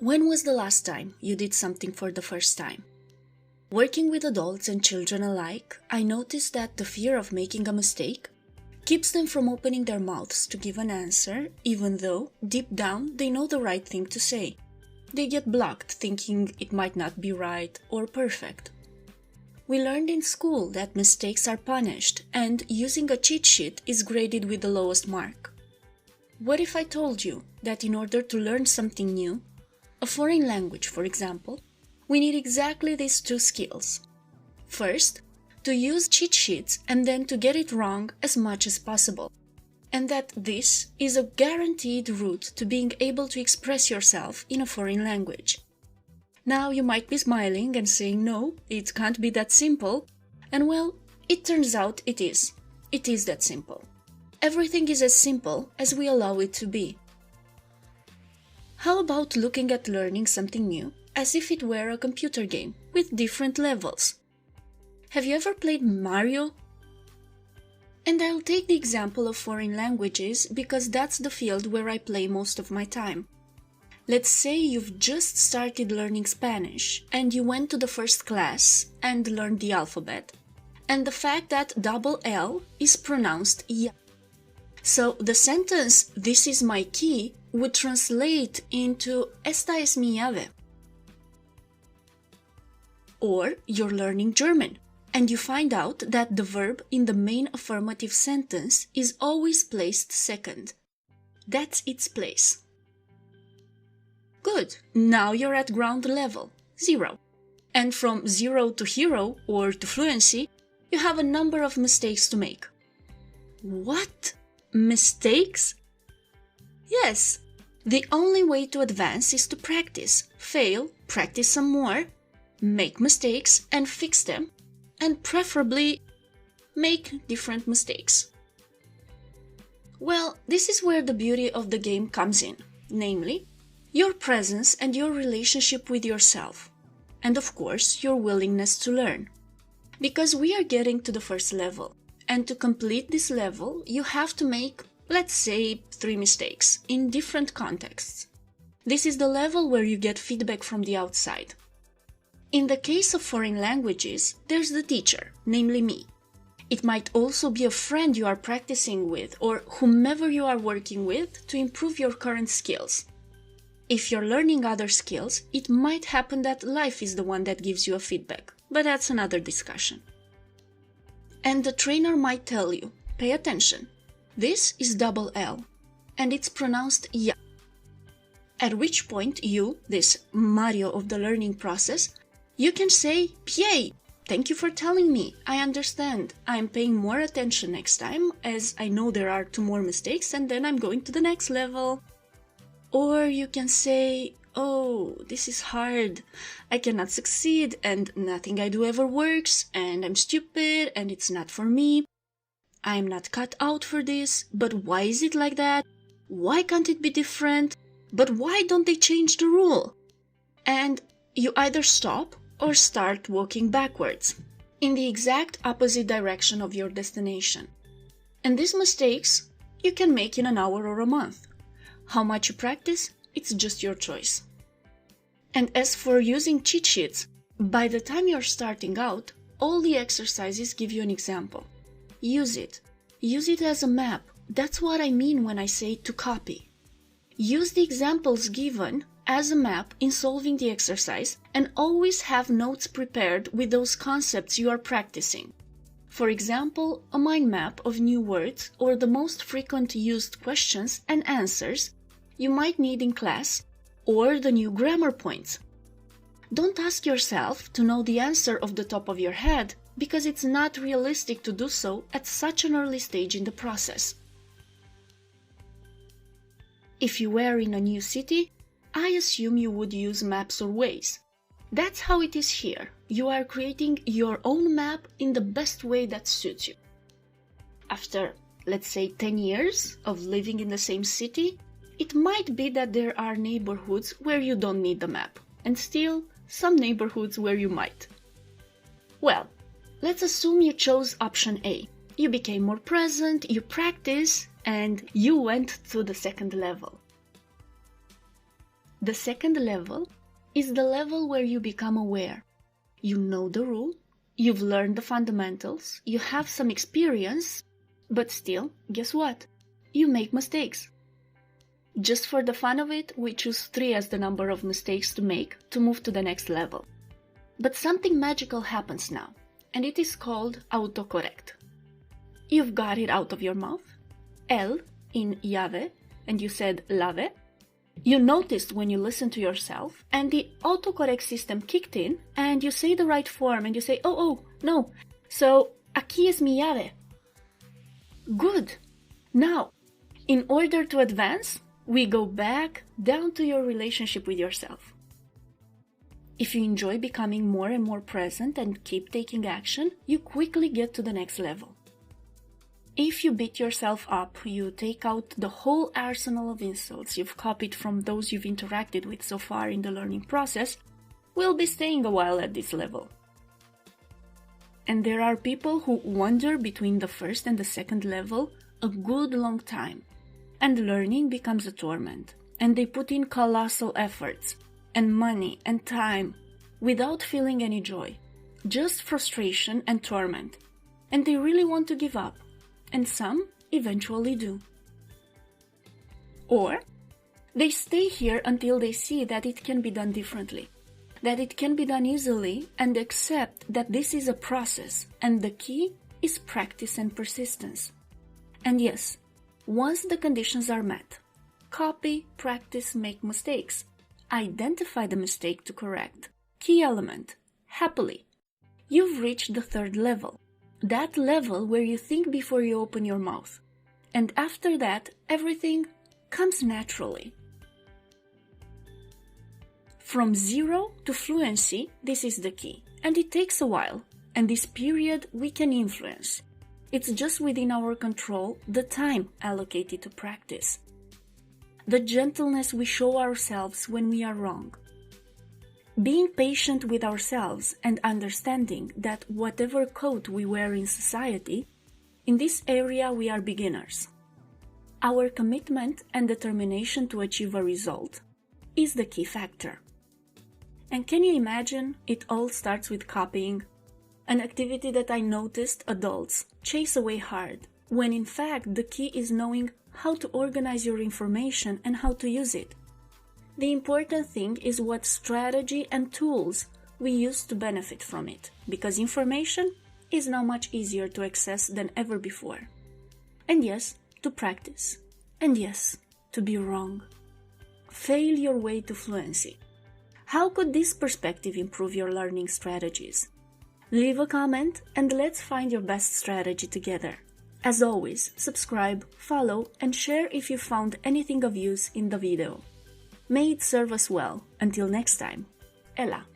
When was the last time you did something for the first time? Working with adults and children alike, I noticed that the fear of making a mistake keeps them from opening their mouths to give an answer, even though, deep down, they know the right thing to say. They get blocked thinking it might not be right or perfect. We learned in school that mistakes are punished and using a cheat sheet is graded with the lowest mark. What if I told you that in order to learn something new, a foreign language for example, we need exactly these two skills. First, to use cheat sheets and then to get it wrong as much as possible. And that this is a guaranteed route to being able to express yourself in a foreign language. Now you might be smiling and saying no, it can't be that simple, and well, it turns out it is. It is that simple. Everything is as simple as we allow it to be. How about looking at learning something new as if it were a computer game with different levels? Have you ever played Mario? And I'll take the example of foreign languages because that's the field where I play most of my time. Let's say you've just started learning Spanish and you went to the first class and learned the alphabet, and the fact that double L is pronounced ya. So the sentence, "This is my key," would translate into "Esta es mi llave." Or you're learning German, and you find out that the verb in the main affirmative sentence is always placed second. That's its place. Good, now you're at ground level, 0. And from 0 to hero, or to fluency, you have a number of mistakes to make. What? Mistakes? Yes, the only way to advance is to practice, fail, practice some more, make mistakes and fix them, and preferably make different mistakes. Well, this is where the beauty of the game comes in, namely, your presence and your relationship with yourself, and of course, your willingness to learn. Because we are getting to the first level, and to complete this level, you have to make, let's say, 3 mistakes in different contexts. This is the level where you get feedback from the outside. In the case of foreign languages, there's the teacher, namely me. It might also be a friend you are practicing with or whomever you are working with to improve your current skills. If you're learning other skills, it might happen that life is the one that gives you a feedback, but that's another discussion. And the trainer might tell you, pay attention, this is double L, and it's pronounced ya. At which point you, this Mario of the learning process, you can say, "Yay! Thank you for telling me. I understand. I'm paying more attention next time as I know there are 2 more mistakes and then I'm going to the next level." Or you can say, "Oh, this is hard. I cannot succeed and nothing I do ever works and I'm stupid and it's not for me. I'm not cut out for this, but why is it like that? Why can't it be different? But why don't they change the rule?" And you either stop or start walking backwards, in the exact opposite direction of your destination. And these mistakes you can make in an hour or a month. How much you practice, it's just your choice. And as for using cheat sheets, by the time you're starting out, all the exercises give you an example. Use it. Use it as a map. That's what I mean when I say to copy. Use the examples given as a map in solving the exercise and always have notes prepared with those concepts you are practicing. For example, a mind map of new words or the most frequent used questions and answers you might need in class, or the new grammar points. Don't ask yourself to know the answer off the top of your head because it's not realistic to do so at such an early stage in the process. If you were in a new city, I assume you would use maps or Waze. That's how it is here. You are creating your own map in the best way that suits you. After, let's say, 10 years of living in the same city, it might be that there are neighborhoods where you don't need the map, and still some neighborhoods where you might. Well, let's assume you chose option A. You became more present, you practiced, and you went to the second level. The second level is the level where you become aware. You know the rule, you've learned the fundamentals, you have some experience, but still, guess what? You make mistakes. Just for the fun of it, we choose 3 as the number of mistakes to make to move to the next level. But something magical happens now, and it is called autocorrect. You've got it out of your mouth, L in llave, and you said lave. You noticed when you listened to yourself, and the autocorrect system kicked in, and you say the right form, and you say, oh, no, so aquí es mi llave. Good. Now, in order to advance, we go back down to your relationship with yourself. If you enjoy becoming more and more present and keep taking action, you quickly get to the next level. If you beat yourself up, you take out the whole arsenal of insults you've copied from those you've interacted with so far in the learning process, we'll be staying a while at this level. And there are people who wander between the first and the second level a good long time, and learning becomes a torment, and they put in colossal efforts, and money and time, without feeling any joy, just frustration and torment, and they really want to give up. And some eventually do. Or they stay here until they see that it can be done differently, that it can be done easily, and accept that this is a process and the key is practice and persistence. And yes, once the conditions are met, copy, practice, make mistakes, identify the mistake to correct, key element, happily, you've reached the third level. That level where you think before you open your mouth. And after that, everything comes naturally. From zero to fluency, this is the key. And it takes a while. And this period we can influence. It's just within our control the time allocated to practice. The gentleness we show ourselves when we are wrong. Being patient with ourselves and understanding that whatever coat we wear in society, in this area we are beginners. Our commitment and determination to achieve a result is the key factor. And can you imagine, it all starts with copying, an activity that I noticed adults chase away hard, when in fact the key is knowing how to organize your information and how to use it. The important thing is what strategy and tools we use to benefit from it, because information is now much easier to access than ever before. And yes, to practice. And yes, to be wrong. Fail your way to fluency. How could this perspective improve your learning strategies? Leave a comment and let's find your best strategy together. As always, subscribe, follow, and share if you found anything of use in the video. May it serve us well. Until next time, Ela.